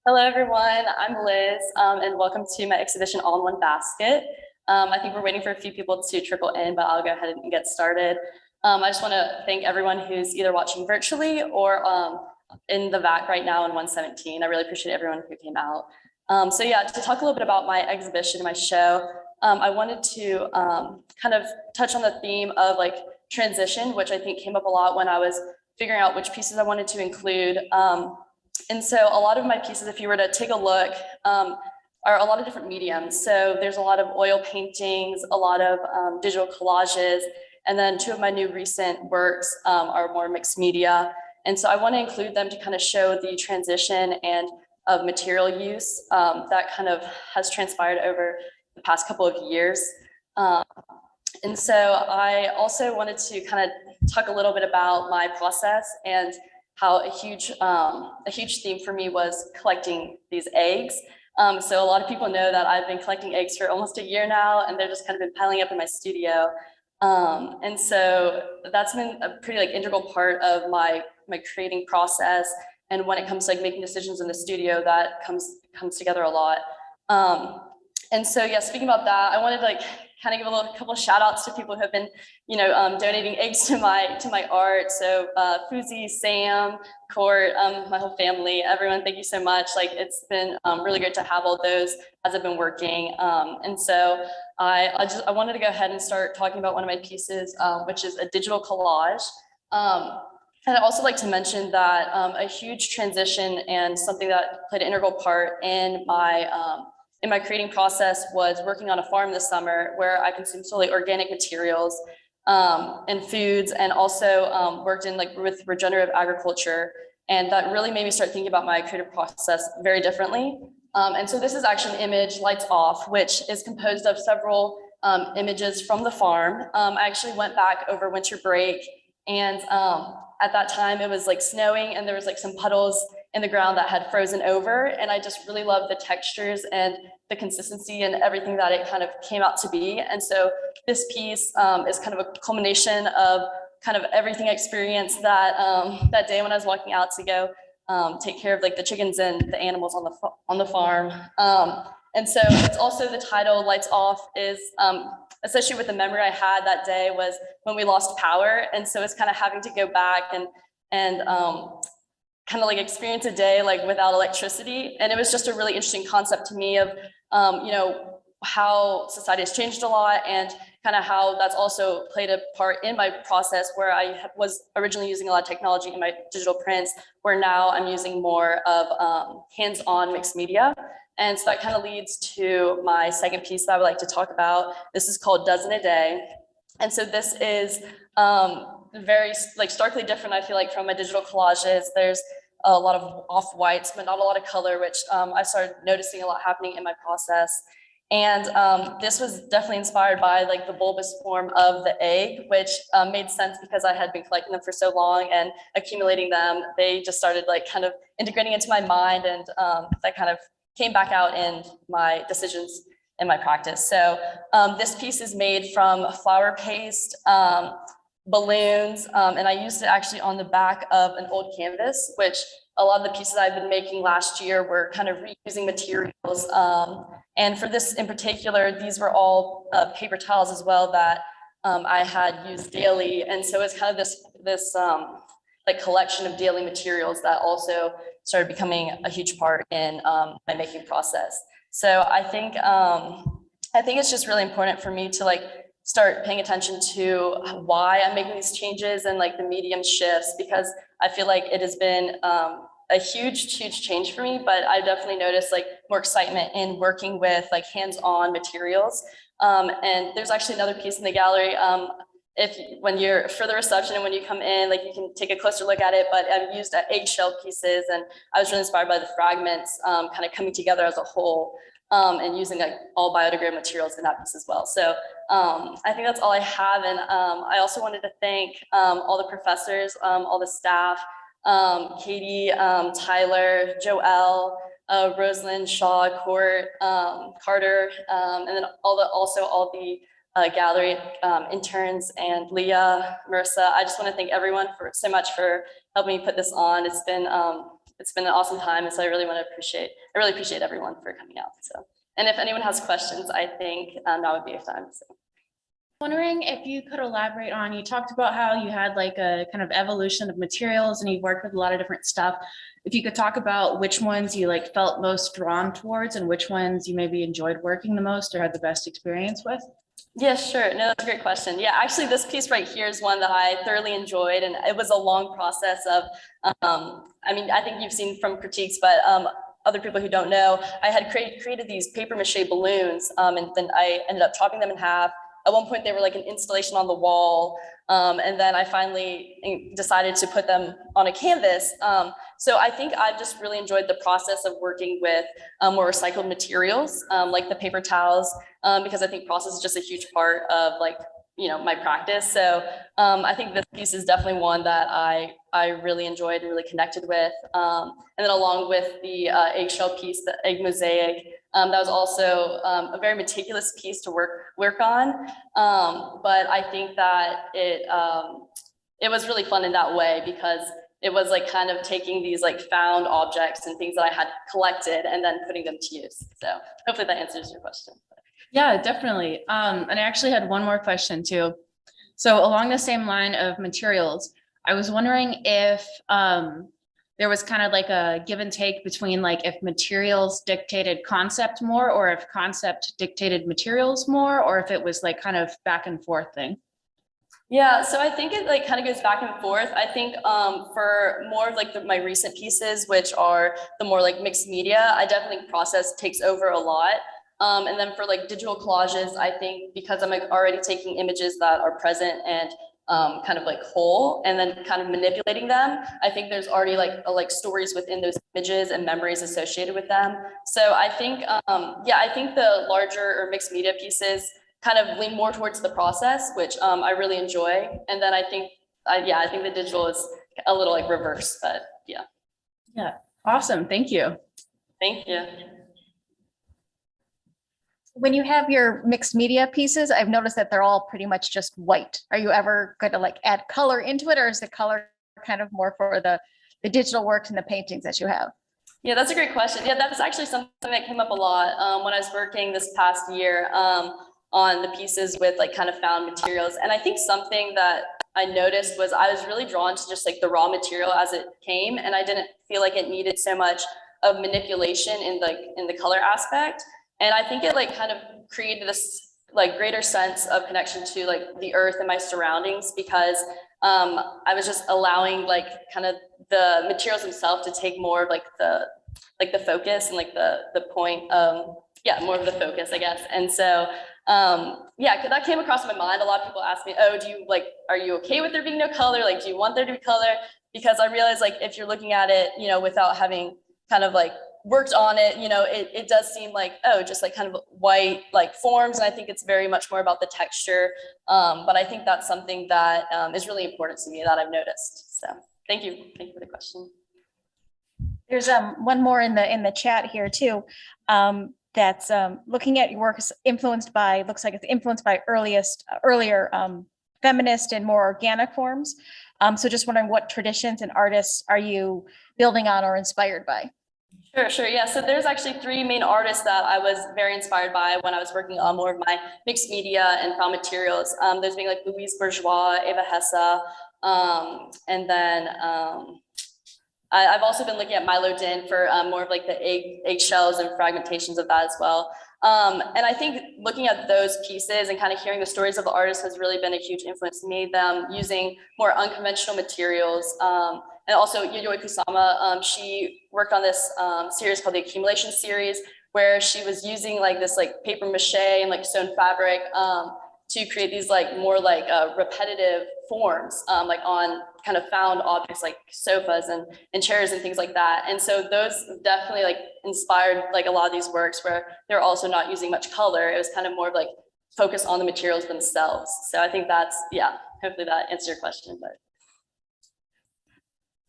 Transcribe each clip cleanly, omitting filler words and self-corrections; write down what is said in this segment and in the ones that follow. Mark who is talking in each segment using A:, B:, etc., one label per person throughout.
A: Hello, everyone. I'm Liz, and welcome to my exhibition All in One Basket. I think we're waiting for a few people to trickle in, but I'll go ahead and get started. I just want to thank everyone who's either watching virtually or in the VAC right now in 117. I really appreciate everyone who came out. So yeah, to talk a little bit about my exhibition, my show, I wanted to kind of touch on the theme of like transition, which I think came up a lot when I was figuring out which pieces I wanted to include. And so a lot of my pieces, if you were to take a look, are a lot of different mediums. So there's a lot of oil paintings, a lot of digital collages, and then two of my new recent works are more mixed media. And so I want to include them to kind of show the transition and of material use that kind of has transpired over the past couple of years. And so I also wanted to kind of talk a little bit about my process and how a huge theme for me was collecting these eggs. So a lot of people know that I've been collecting eggs for almost a year now, and they're just kind of been piling up in my studio. And so that's been a pretty like integral part of my creating process. And when it comes to like making decisions in the studio, that comes together a lot. And so yeah, speaking about that, I wanted to like kind of give a couple of shout outs to people who have been, donating eggs to my art. So Fuzi, Sam, Court, my whole family, everyone, thank you so much. Like it's been really great to have all those as I've been working. And so I wanted to go ahead and start talking about one of my pieces, which is a digital collage. And I'd also like to mention that a huge transition and something that played an integral part in my creating process was working on a farm this summer where I consumed solely organic materials and foods, and also worked in like with regenerative agriculture. And that really made me start thinking about my creative process very differently. And so this is actually an image, Lights Off, which is composed of several images from the farm. I actually went back over winter break, and at that time it was like snowing and there was like some puddles in the ground that had frozen over. And I just really loved the textures and the consistency and everything that it kind of came out to be. And so this piece is kind of a culmination of kind of everything I experienced that day when I was walking out to go take care of like the chickens and the animals on the farm. And so it's also the title Lights Off is especially with the memory I had that day was when we lost power. And so it's kind of having to go back and kind of like experience a day like without electricity. And it was just a really interesting concept to me of, how society has changed a lot and kind of how that's also played a part in my process where I was originally using a lot of technology in my digital prints, where now I'm using more of hands-on mixed media. And so that kind of leads to my second piece that I would like to talk about. This is called Dozen a Day. And so this is very like starkly different, I feel like, from my digital collages. There's a lot of off-whites, but not a lot of color, which I started noticing a lot happening in my process. And this was definitely inspired by like the bulbous form of the egg, which made sense because I had been collecting them for so long and accumulating them. They just started like kind of integrating into my mind, and that kind of came back out in my decisions in my practice. So this piece is made from flour paste, balloons, and I used it actually on the back of an old canvas, which a lot of the pieces I've been making last year were kind of reusing materials. And for this in particular, these were all paper towels as well that I had used daily. And so it's kind of this like collection of daily materials that also started becoming a huge part in my making process. So I think it's just really important for me to like start paying attention to why I'm making these changes and like the medium shifts, because I feel like it has been a huge change for me, but I definitely noticed like more excitement in working with like hands-on materials. And there's actually another piece in the gallery. When you're for the reception and when you come in, like you can take a closer look at it, but I've used eggshell pieces, and I was really inspired by the fragments kind of coming together as a whole. And using like all biodegradable materials in that piece as well. So I think that's all I have. And I also wanted to thank all the professors, all the staff, Katie, Tyler, Joelle, Rosalind, Shaw, Court, Carter, and then all the gallery interns, and Leah, Marissa. I just want to thank everyone so much for helping me put this on. It's it's been an awesome time. And so I really appreciate everyone for coming out. So, and if anyone has questions, I think now would be a time. So.
B: Wondering if you could elaborate on, you talked about how you had like a kind of evolution of materials and you've worked with a lot of different stuff. If you could talk about which ones you like felt most drawn towards and which ones you maybe enjoyed working the most or had the best experience with.
A: Yeah, sure. No, that's a great question. Yeah, actually this piece right here is one that I thoroughly enjoyed, and it was a long process of, I mean, I think you've seen from critiques, but other people who don't know, I had created these paper mache balloons, and then I ended up chopping them in half. At one point, they were like an installation on the wall. And then I finally decided to put them on a canvas. So I think I've just really enjoyed the process of working with more recycled materials, like the paper towels, because I think process is just a huge part of like, you know, my practice. So I think this piece is definitely one that I really enjoyed and really connected with. And then along with the eggshell piece, the egg mosaic, that was also a very meticulous piece to work on. But I think that it was really fun in that way because it was like kind of taking these like found objects and things that I had collected and then putting them to use. So hopefully that answers your question.
B: Yeah, definitely. And I actually had one more question too. So along the same line of materials, I was wondering if there was kind of like a give and take between like if materials dictated concept more or if concept dictated materials more, or if it was like kind of back and forth thing.
A: Yeah, so I think it like kind of goes back and forth. I think for more of like my recent pieces, which are the more like mixed media, I definitely think process takes over a lot. And then for like digital collages, I think because I'm like already taking images that are present and kind of like whole and then kind of manipulating them, I think there's already like stories within those images and memories associated with them. So I think, yeah, I think the larger or mixed media pieces kind of lean more towards the process, which I really enjoy. And then I think, yeah, I think the digital is a little like reverse, but yeah.
B: Yeah, awesome. Thank you.
A: Thank you.
C: When you have your mixed media pieces, I've noticed that they're all pretty much just white. Are you ever going to like add color into it, or is the color kind of more for the digital works and the paintings that you have?
A: Yeah, that's a great question. Yeah, that's actually something that came up a lot when I was working this past year on the pieces with like kind of found materials. And I think something that I noticed was I was really drawn to just like the raw material as it came, and I didn't feel like it needed so much of manipulation in the color aspect. And I think it like kind of created this like greater sense of connection to like the earth and my surroundings, because I was just allowing like kind of the materials themselves to take more of like the focus and like the point, yeah, more of the focus, I guess. And so yeah, that came across my mind. A lot of people ask me, oh, are you okay with there being no color? Like, do you want there to be color? Because I realized like if you're looking at it, you know, without having kind of like worked on it, you know, it does seem like, oh, just like kind of white like forms. And I think it's very much more about the texture. But I think that's something that is really important to me that I've noticed. So thank you for the question.
C: There's one more in the chat here too. That's looking at your work is influenced by, looks like it's influenced by earlier feminist and more organic forms. So just wondering what traditions and artists are you building on or inspired by?
A: Sure. Yeah. So there's actually three main artists that I was very inspired by when I was working on more of my mixed media and found materials. Those being like Louise Bourgeois, Eva Hesse, and then I've also been looking at Milo Din for more of like the eggshells and fragmentations of that as well. And I think looking at those pieces and kind of hearing the stories of the artists has really been a huge influence to me, them using more unconventional materials. And also Yayoi Kusama, she worked on this series called the Accumulation series, where she was using like this like paper mache and like sewn fabric to create these like more like repetitive forms like on kind of found objects like sofas and chairs and things like that. And so those definitely like inspired like a lot of these works where they're also not using much color. It was kind of more of like focus on the materials themselves. So I think that's, yeah, hopefully that answers your question. But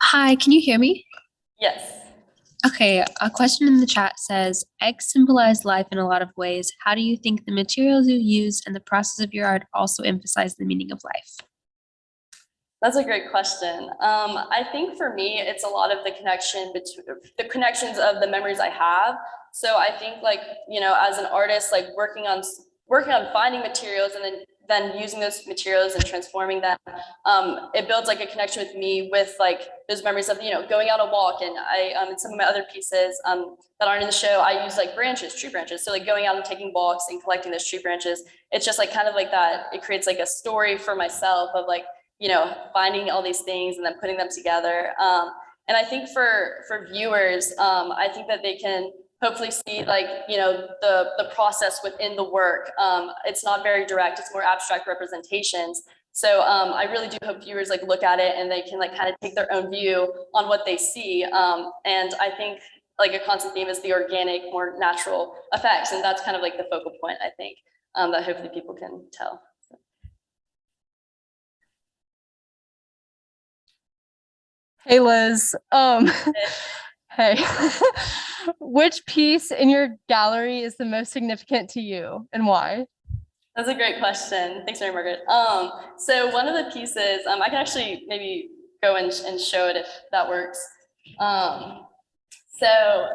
D: hi, can you hear me?
A: yes.
D: Okay, a question in the chat says, eggs symbolize life in a lot of ways. How do you think the materials you use and the process of your art also emphasize the meaning of life?
A: That's a great question. I think for me, it's a lot of the connections of the memories I have. So I think like, as an artist, like working on finding materials and then using those materials and transforming them, it builds like a connection with me with like those memories of, going on a walk. And in some of my other pieces that aren't in the show, I use like tree branches. So like going out and taking walks and collecting those tree branches, it's just like kind of like that. It creates like a story for myself of like, finding all these things and then putting them together. And I think for viewers, I think that they can hopefully see like, the process within the work. It's not very direct, it's more abstract representations. So I really do hope viewers like look at it and they can like kind of take their own view on what they see. And I think like a constant theme is the organic, more natural effects. And that's kind of like the focal point, I think, that hopefully people can tell.
E: Hey Liz, hey, which piece in your gallery is the most significant to you and why?
A: That's a great question. Thanks, Mary Margaret. So one of the pieces, I can actually maybe go and show it if that works. So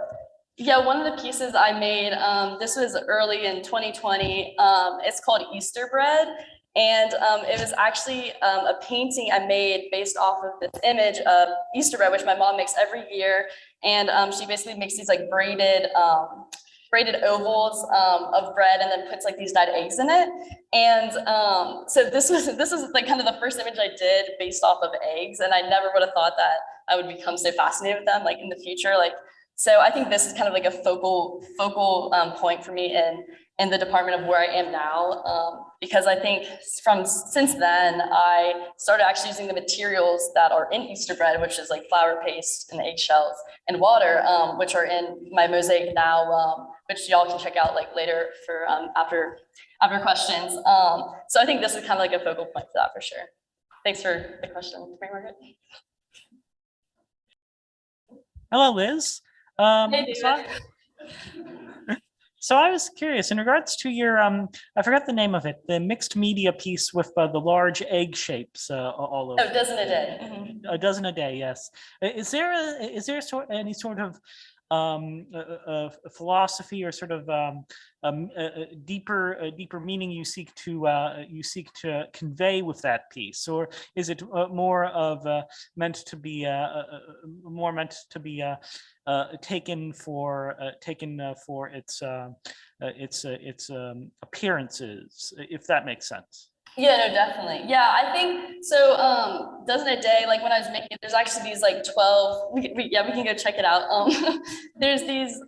A: yeah, one of the pieces I made, this was early in 2020. It's called Easter Bread. And it was actually a painting I made based off of this image of Easter bread, which my mom makes every year. And she basically makes these like braided ovals of bread and then puts like these dyed eggs in it. And so this was like kind of the first image I did based off of eggs. And I never would have thought that I would become so fascinated with them like in the future. So I think this is kind of like a focal point for me in the department of where I am now, because I think since then I started actually using the materials that are in Easter bread, which is like flour paste and eggshells and water, which are in my mosaic now, which y'all can check out like later for after questions. So I think this is kind of like a focal point for that for sure. Thanks for the question, Mary Margaret.
F: Hello, Liz.
A: Hey, David.
F: So I was curious in regards to your, I forgot the name of it, the mixed media piece with the large egg shapes all over.
A: Oh, dozen a day. Mm-hmm.
F: A dozen a day, yes. Is there any sort of a philosophy or sort of a deeper meaning you seek to convey with that piece, or is it meant to be taken for its appearances, if that makes sense?
A: Yeah, no, definitely. Yeah, I think so. Dozen a day, like when I was making it, there's actually these like 12, we can go check it out. There's these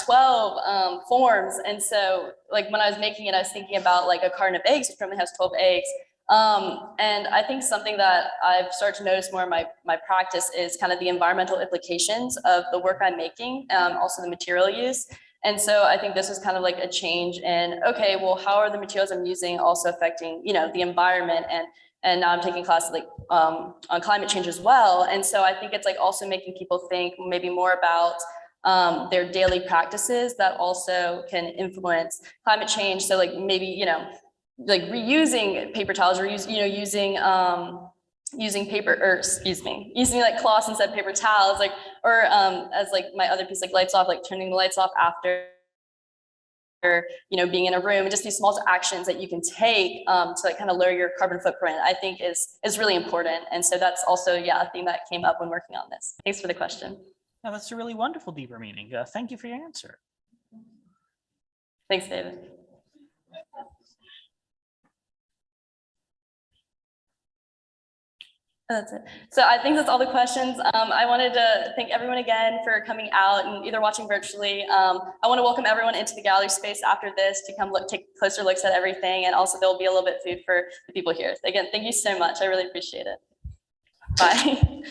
A: 12 forms. And so like when I was making it, I was thinking about like a carton of eggs, which normally has 12 eggs. And I think something that I've started to notice more in my practice is kind of the environmental implications of the work I'm making, also the material use. And so I think this is kind of like a change in, okay, well, how are the materials I'm using also affecting, the environment? And now I'm taking classes like on climate change as well. And so I think it's like also making people think maybe more about their daily practices that also can influence climate change. So like maybe, like reusing paper towels or using paper, or excuse me, using like cloths instead of paper towels, like, or as like my other piece, like lights off, like turning the lights off after, being in a room, and just these small actions that you can take to like kind of lower your carbon footprint, I think is really important. And so that's also, a theme that came up when working on this. Thanks for the question.
F: Yeah, that's a really wonderful deeper meaning. Thank you for your answer.
A: Thanks, David. That's it. So I think that's all the questions. I wanted to thank everyone again for coming out and either watching virtually. I want to welcome everyone into the gallery space after this to come take closer looks at everything. And also there'll be a little bit of food for the people here. Again, thank you so much. I really appreciate it. Bye.